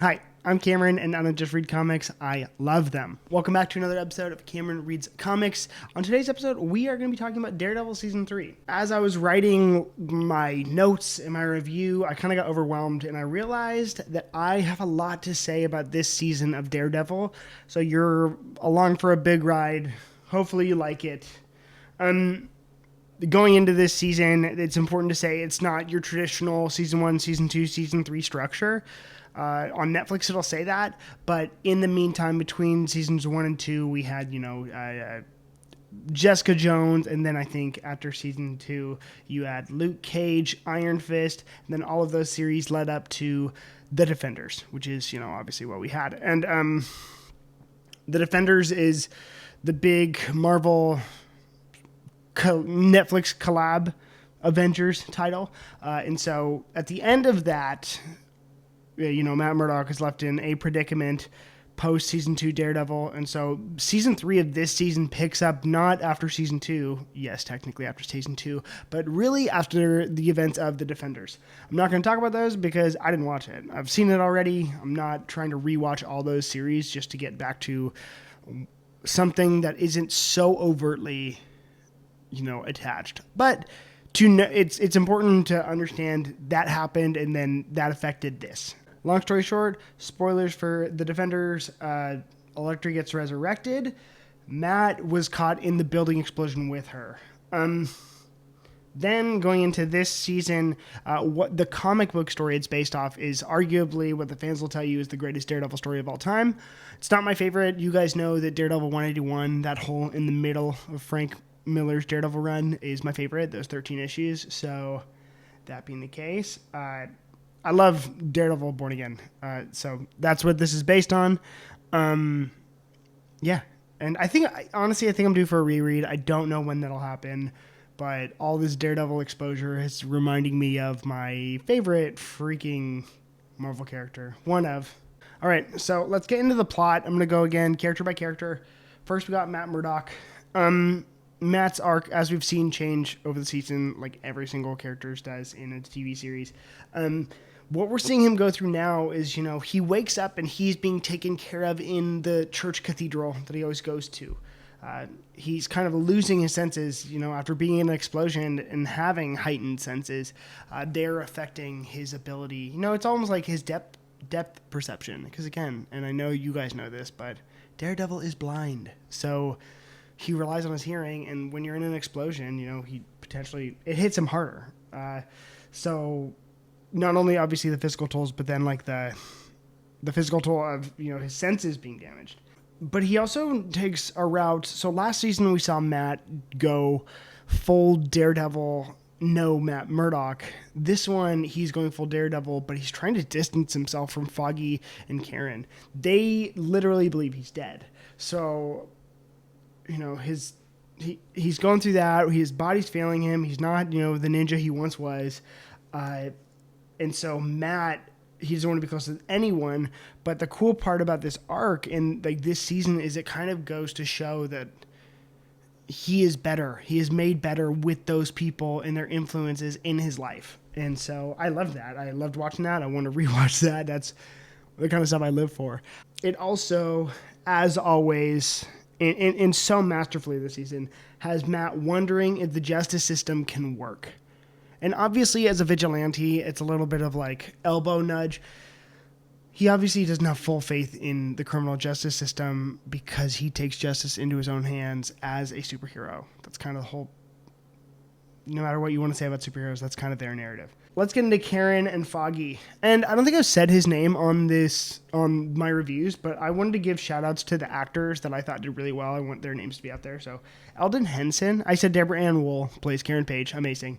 Hi, I'm Cameron, and I don't just read comics, I love them. Welcome back to another episode of Cameron Reads Comics. On today's episode, we are going to be talking about Daredevil Season 3. As I was writing my notes and my review, I kind of got overwhelmed, and I realized that I have a lot to say about this season of Daredevil, so you're along for a big ride. Hopefully you like it. Going into this season, it's important to say it's not your traditional Season 1, Season 2, Season 3 structure. On Netflix, it'll say that. But in the meantime, between seasons 1 and 2, we had, Jessica Jones. And then I think after season 2, you had Luke Cage, Iron Fist. And then all of those series led up to The Defenders, which is, obviously what we had. And The Defenders is the big Marvel Netflix collab Avengers title. And so at the end of that, Matt Murdock is left in a predicament post season 2 Daredevil. And so season 3 of this season picks up not after season 2, yes, technically after season 2, but really after the events of The Defenders. I'm not going to talk about those because I didn't watch it. I've seen it already. I'm not trying to rewatch all those series just to get back to something that isn't so overtly, attached. But it's important to understand that happened and then that affected this. Long story short, spoilers for The Defenders. Elektra gets resurrected. Matt was caught in the building explosion with her. Then going into this season, what the comic book story it's based off is arguably what the fans will tell you is the greatest Daredevil story of all time. It's not my favorite. You guys know that Daredevil 181, that hole in the middle of Frank Miller's Daredevil run, is my favorite. Those 13 issues. So that being the case, I love Daredevil Born Again. So that's what this is based on. Yeah. And honestly, I think I'm due for a reread. I don't know when that'll happen, but all this Daredevil exposure is reminding me of my favorite freaking Marvel character. One of. All right, so let's get into the plot. I'm going to go again, character by character. First, we got Matt Murdock. Matt's arc, as we've seen, change over the season, like every single character does in a TV series. What we're seeing him go through now is, he wakes up and he's being taken care of in the church cathedral that he always goes to. He's kind of losing his senses, after being in an explosion and having heightened senses. They're affecting his ability. It's almost like his depth perception. Because again, and I know you guys know this, but Daredevil is blind. So he relies on his hearing, and when you're in an explosion, it hits him harder. So not only obviously the physical tolls, but then like the physical toll of, his senses being damaged. But he also takes a route. So last season we saw Matt go full Daredevil, no Matt Murdock. This one, he's going full Daredevil, but he's trying to distance himself from Foggy and Karen. They literally believe he's dead. So, he's going through that. His body's failing him. He's not, the ninja he once was. And so Matt, he doesn't want to be close to anyone. But the cool part about this arc and like this season is it kind of goes to show that he is better. He is made better with those people and their influences in his life. And so I love that. I loved watching that. I want to rewatch that. That's the kind of stuff I live for. It also, as always, and so masterfully this season, has Matt wondering if the justice system can work. And obviously, as a vigilante, it's a little bit of like elbow nudge. He obviously doesn't have full faith in the criminal justice system because he takes justice into his own hands as a superhero. That's kind of the whole, no matter what you want to say about superheroes, that's kind of their narrative. Let's get into Karen and Foggy. And I don't think I've said his name on my reviews, but I wanted to give shout outs to the actors that I thought did really well. I want their names to be out there. So Eldon Henson, I said Deborah Ann Wool plays Karen Page. Amazing.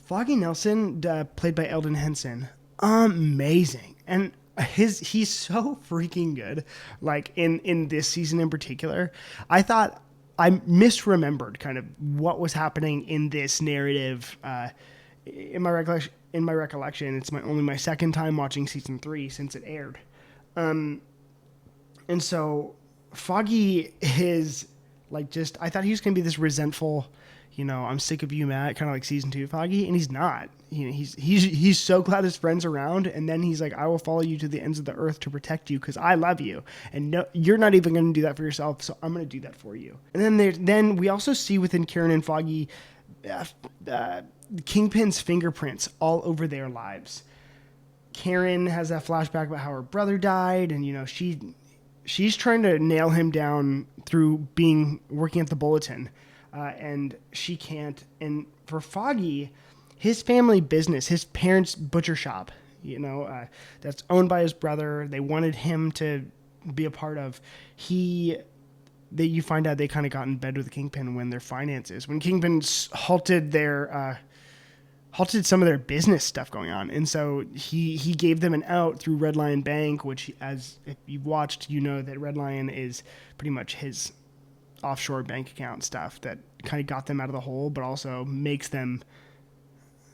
Foggy Nelson, played by Eldon Henson. Amazing. And he's so freaking good. Like in this season in particular, I thought I misremembered kind of what was happening in this narrative. In my recollection, it's only my second time watching season 3 since it aired. And so Foggy is like I thought he was going to be this resentful, I'm sick of you, Matt, kind of like season 2 Foggy, and he's not. He's so glad his friend's around, and then he's like, I will follow you to the ends of the earth to protect you because I love you, and no, you're not even going to do that for yourself, so I'm going to do that for you. And then we also see within Karen and Foggy Kingpin's fingerprints all over their lives. Karen has that flashback about how her brother died, and she's trying to nail him down through working at the Bulletin, and she can't. And for Foggy, his family business, his parents' butcher shop, that's owned by his brother, they wanted him to be a part of. You find out they kind of got in bed with the Kingpin when their finances, when Kingpin halted some of their business stuff going on. And so he gave them an out through Red Lion Bank, which, as if you've watched, that Red Lion is pretty much his offshore bank account stuff that kind of got them out of the hole, but also puts them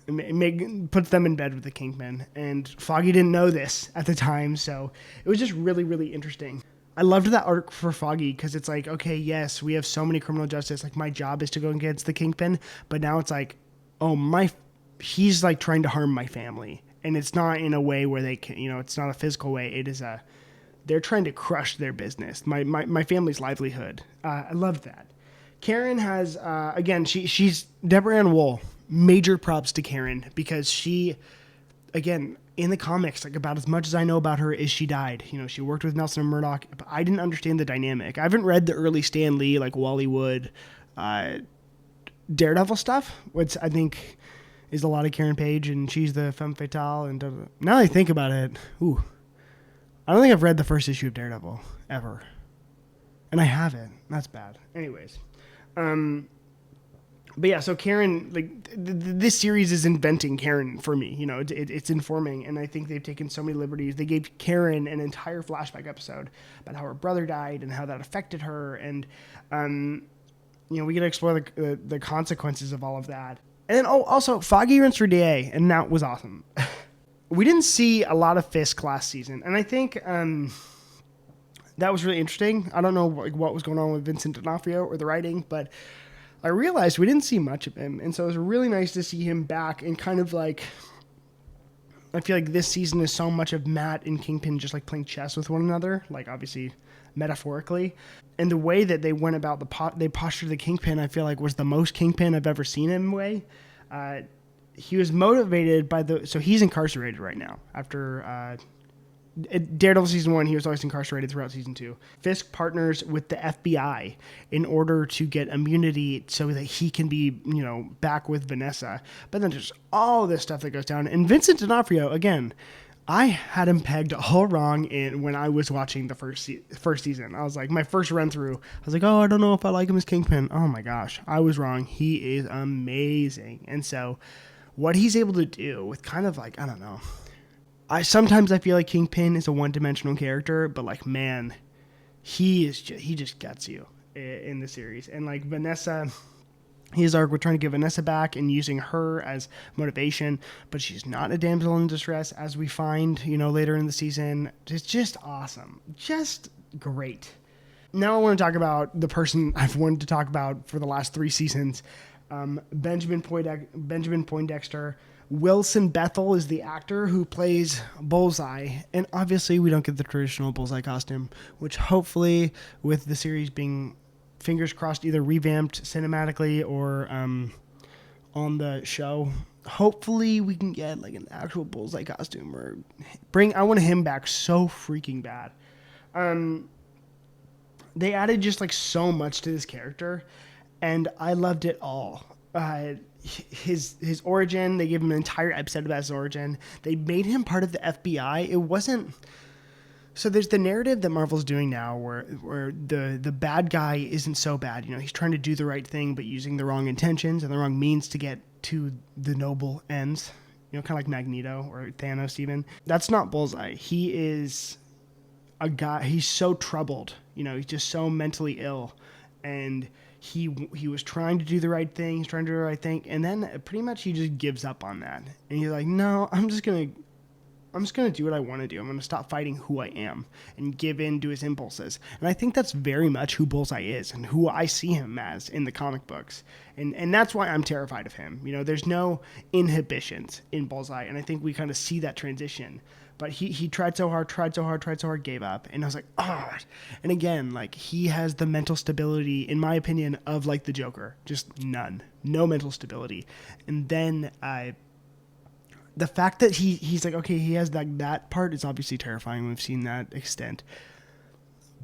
in bed with the Kingpin. And Foggy didn't know this at the time, so it was just really, really interesting. I loved that arc for Foggy because it's like, okay, yes, we have so many criminal justice. Like, my job is to go against the Kingpin, but now it's like, he's like trying to harm my family, and it's not in a way where they can, it's not a physical way. It is they're trying to crush their business, my family's livelihood. I loved that. Karen has, again, she's Deborah Ann Wool. Major props to Karen because she, again, in the comics, like, about as much as I know about her is she died. She worked with Nelson and Murdock, but I didn't understand the dynamic. I haven't read the early Stan Lee, like Wally Wood, Daredevil stuff, which I think is a lot of Karen Page, and she's the femme fatale. And now that I think about it, I don't think I've read the first issue of Daredevil ever, and I haven't. That's bad. Anyways, but yeah, so Karen, like, this series is inventing Karen for me. It's informing, and I think they've taken so many liberties. They gave Karen an entire flashback episode about how her brother died and how that affected her, and we get to explore the consequences of all of that. And then, also, Foggy runs for DA, and that was awesome. We didn't see a lot of Fisk last season, and I think that was really interesting. I don't know what was going on with Vincent D'Onofrio or the writing, but I realized we didn't see much of him, and so it was really nice to see him back, and kind of like, I feel like this season is so much of Matt and Kingpin just like playing chess with one another, like, obviously metaphorically, and the way that they went about they postured the Kingpin, I feel like was the most Kingpin I've ever seen him way. He was motivated by so he's incarcerated right now after Daredevil season 1. He was always incarcerated throughout season 2. Fisk partners with the FBI in order to get immunity so that he can be, back with Vanessa. But then there's all this stuff that goes down. And Vincent D'Onofrio, again, I had him pegged all wrong when I was watching the first season. I was like, my first run through, I was like, oh, I don't know if I like him as Kingpin. Oh my gosh, I was wrong. He is amazing. And so what he's able to do with kind of like, I don't know, sometimes I feel like Kingpin is a one-dimensional character, but like, man, he just gets you in the series. And like Vanessa, his arc, we're trying to get Vanessa back and using her as motivation, but she's not a damsel in distress, as we find, later in the season. It's just awesome. Just great. Now I want to talk about the person I've wanted to talk about for the last 3 seasons, Benjamin Poindexter. Wilson Bethel is the actor who plays Bullseye, and obviously we don't get the traditional Bullseye costume, which hopefully, with the series being, fingers crossed, either revamped cinematically or on the show, hopefully we can get like an actual Bullseye costume, or I want him back so freaking bad. They added just like so much to this character, and I loved it all. His origin, they gave him an entire episode about his origin. They made him part of the FBI. It wasn't... So there's the narrative that Marvel's doing now where the bad guy isn't so bad. He's trying to do the right thing, but using the wrong intentions and the wrong means to get to the noble ends. Kind of like Magneto or Thanos even. That's not Bullseye. He is a guy... He's so troubled. He's just so mentally ill. And... He was trying to do the right thing. He's trying to do the right thing. And then pretty much he just gives up on that. And he's like, no, I'm just going I'm just going to do what I want to do. I'm going to stop fighting who I am and give in to his impulses. And I think that's very much who Bullseye is and who I see him as in the comic books. And that's why I'm terrified of him. There's no inhibitions in Bullseye, and I think we kind of see that transition. But he tried so hard, gave up. And I was like, oh. And again, like, he has the mental stability, in my opinion, of, like, the Joker. Just none. No mental stability. And then the fact that he's like, okay, he has that part is obviously terrifying. We've seen that extent.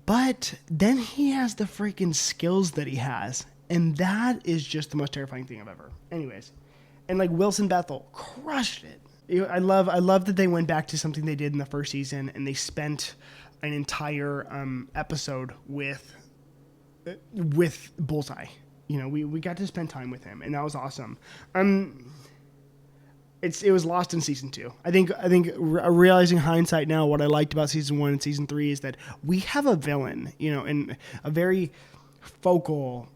But then he has the freaking skills that he has. And that is just the most terrifying thing I've ever. Anyways. And, like, Wilson Bethel crushed it. I love that they went back to something they did in the first season, and they spent an entire episode with Bullseye. We got to spend time with him, and that was awesome. It was lost in season 2. I think realizing hindsight now, what I liked about season 1 and season 3 is that we have a villain, and a very focal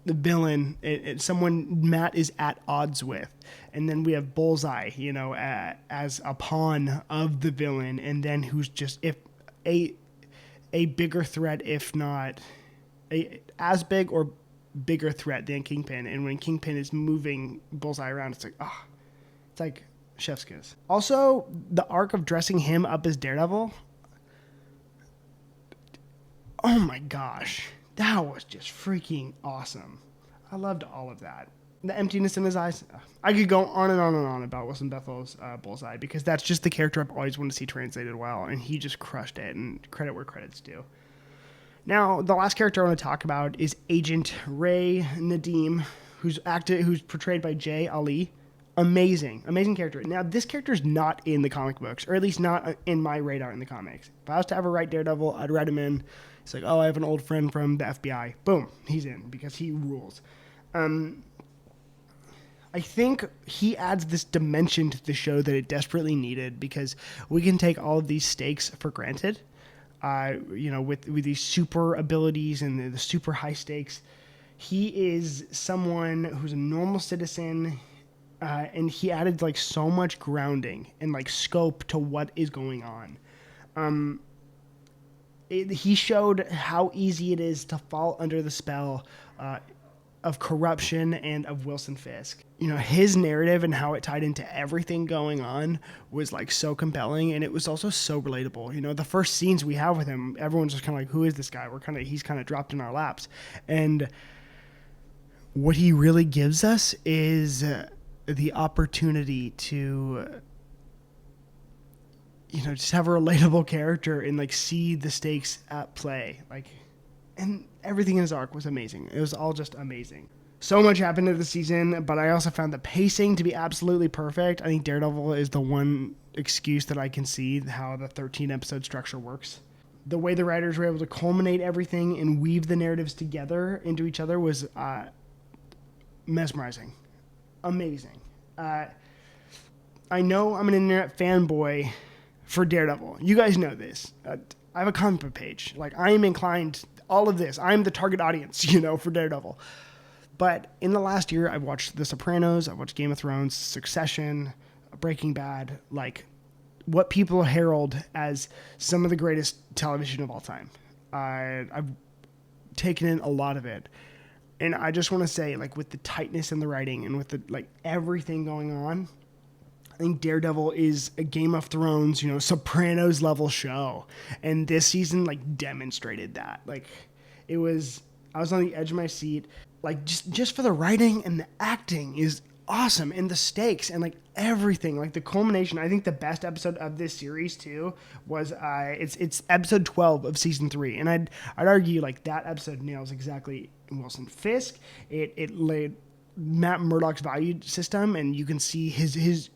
villain, someone Matt is at odds with. And then we have Bullseye, as a pawn of the villain, and then who's just a bigger threat, if not as big or bigger threat than Kingpin. And when Kingpin is moving Bullseye around, it's like chef's kiss. Also, the arc of dressing him up as Daredevil. Oh my gosh. That was just freaking awesome. I loved all of that. The emptiness in his eyes. I could go on and on and on about Wilson Bethel's Bullseye, because that's just the character I've always wanted to see translated well, and he just crushed it, and credit where credit's due. Now, the last character I want to talk about is Agent Ray Nadeem, who's portrayed by Jay Ali. Amazing character. Now, this character is not in the comic books, or at least not in my radar in the comics. If I was to ever write Daredevil, I'd write him in. It's like, oh, I have an old friend from the FBI. Boom, he's in, because he rules. I think he adds this dimension to the show that it desperately needed, because we can take all of these stakes for granted, with these super abilities and the super high stakes. He is someone who's a normal citizen, and he added, like, so much grounding and, like, scope to what is going on. He showed how easy it is to fall under the spell of corruption and of Wilson Fisk. His narrative and how it tied into everything going on was, like, so compelling, and it was also so relatable. The first scenes we have with him, everyone's just kind of like, who is this guy? He's kind of dropped in our laps. And what he really gives us is the opportunity to just have a relatable character and, like, see the stakes at play. Like, and everything in his arc was amazing. It was all just amazing. So much happened in the season, but I also found the pacing to be absolutely perfect. I think Daredevil is the one excuse that I can see how the 13-episode structure works. The way the writers were able to culminate everything and weave the narratives together into each other was mesmerizing. Amazing. I know I'm an internet fanboy for Daredevil. You guys know this. I have a comic book page. Like, I am inclined, all of this, I'm the target audience, for Daredevil. But in the last year, I've watched The Sopranos, I've watched Game of Thrones, Succession, Breaking Bad, like, what people herald as some of the greatest television of all time. I've taken in a lot of it. And I just want to say, like, with the tightness in the writing and with the, like, everything going on, I think Daredevil is a Game of Thrones, Sopranos level show. And this season, like, demonstrated that. Like, I was on the edge of my seat. Like, just for the writing and the acting is awesome. And the stakes and, like, everything. Like, the culmination. I think the best episode of this series, too, was, it's episode 12 of season 3. And I'd argue, like, that episode nails exactly Wilson Fisk. It laid Matt Murdock's value system, and you can see his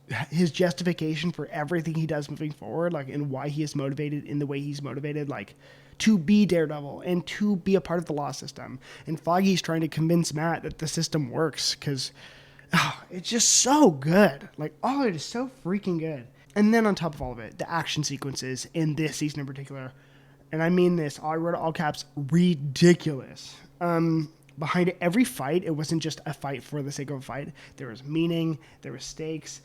justification for everything he does moving forward, like, and why he is motivated in the way he's motivated, like, to be Daredevil and to be a part of the law system. And Foggy's trying to convince Matt that the system works, because it's just so good. Like, all of it is so freaking good. And then on top of all of it, the action sequences in this season in particular, and I mean this, I wrote all caps, ridiculous. Behind every fight, it wasn't just a fight for the sake of a fight. There was meaning, there was stakes.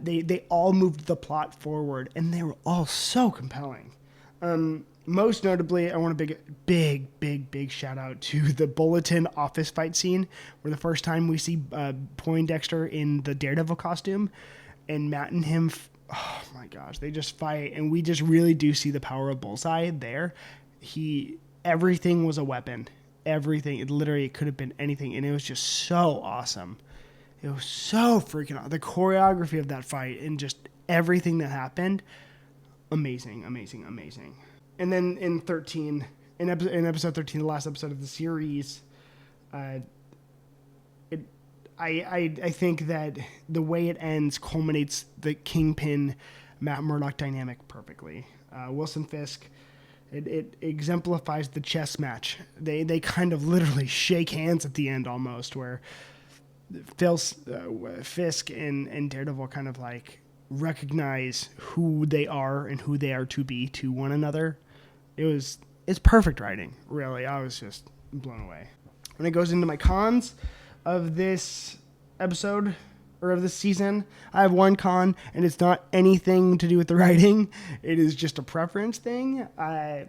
They all moved the plot forward, and they were all so compelling. Most notably, I want a big shout out to the Bulletin office fight scene, where the first time we see Poindexter in the Daredevil costume, and Matt and him, oh my gosh, they just fight, and we just really do see the power of Bullseye there. Everything was a weapon. Everything. It could have been anything, and it was just so awesome. It was so freaking awesome. The choreography of that fight and just everything that happened, amazing. And then in episode 13, the last episode of the series, I think that the way it ends culminates the Kingpin Matt Murdock dynamic perfectly. Wilson Fisk, it exemplifies the chess match. They kind of literally shake hands at the end almost, where Fisk and Daredevil kind of like recognize who they are and who they are to be to one another. It's perfect writing, really. I was just blown away. When it goes into my cons of this episode or of this season, I have one con, and it's not anything to do with the writing. It is just a preference thing. It's a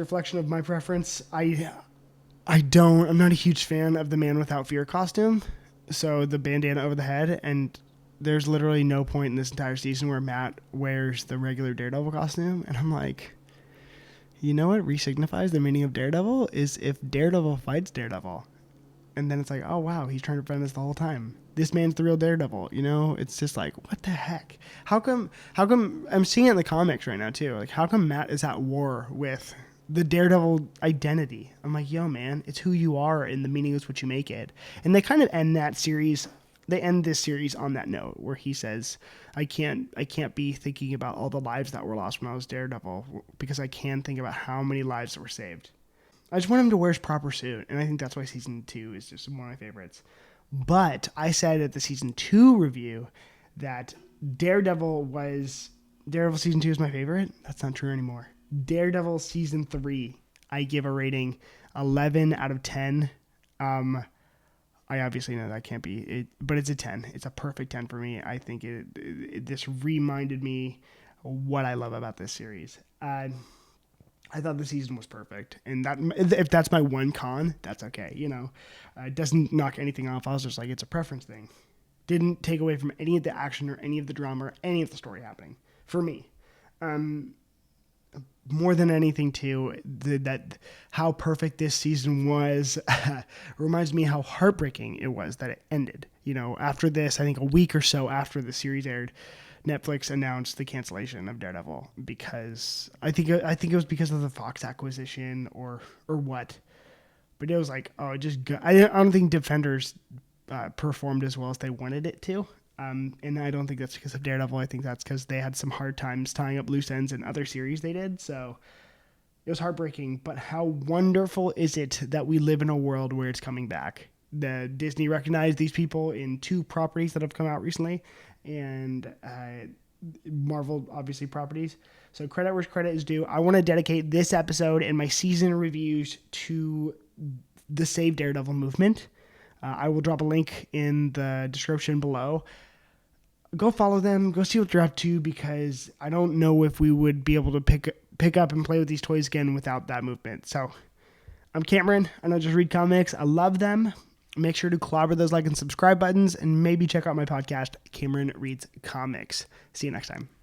reflection of my preference. I'm not a huge fan of the Man Without Fear costume. So the bandana over the head, and there's literally no point in this entire season where Matt wears the regular Daredevil costume. And I'm like, you know what re-signifies the meaning of Daredevil is if Daredevil fights Daredevil. And then it's like, oh wow, he's trying to prevent this the whole time. This man's the real Daredevil, you know? It's just like, what the heck? How come I'm seeing it in the comics right now too. Like, how come Matt is at war with the Daredevil identity? I'm like, yo man, it's who you are, and the meaning is what you make it. And they kind of end this series on that note where he says, I can't be thinking about all the lives that were lost when I was Daredevil, because I can think about how many lives were saved. I just want him to wear his proper suit, and I think that's why season 2 is just one of my favorites. But I said at the season 2 review that Daredevil season 2 is my favorite. That's not true anymore. Daredevil season 3, I give a rating 11 out of 10. I obviously know that can't be it, but it's a 10. It's a perfect 10 for me. I think this reminded me what I love about this series. I thought the season was perfect, and that if that's my one con, that's okay. You know, it doesn't knock anything off. I was just like, it's a preference thing. Didn't take away from any of the action or any of the drama or any of the story happening for me. More than anything, too, that how perfect this season was reminds me how heartbreaking it was that it ended. You know, after this, I think a week or so after the series aired, Netflix announced the cancellation of Daredevil because I think it was because of the Fox acquisition or what. But it was like, I don't think Defenders performed as well as they wanted it to. And I don't think that's because of Daredevil. I think that's because they had some hard times tying up loose ends in other series they did. So it was heartbreaking. But how wonderful is it that we live in a world where it's coming back? Disney recognized these people in 2 properties that have come out recently, and Marvel, obviously, properties. So credit where credit is due. I want to dedicate this episode and my season reviews to the Save Daredevil movement. I will drop a link in the description below. Go follow them. Go see what they're up to, because I don't know if we would be able to pick up and play with these toys again without that movement. So I'm Cameron. I don't just read comics. I love them. Make sure to clobber those like and subscribe buttons, and maybe check out my podcast, Cameron Reads Comics. See you next time.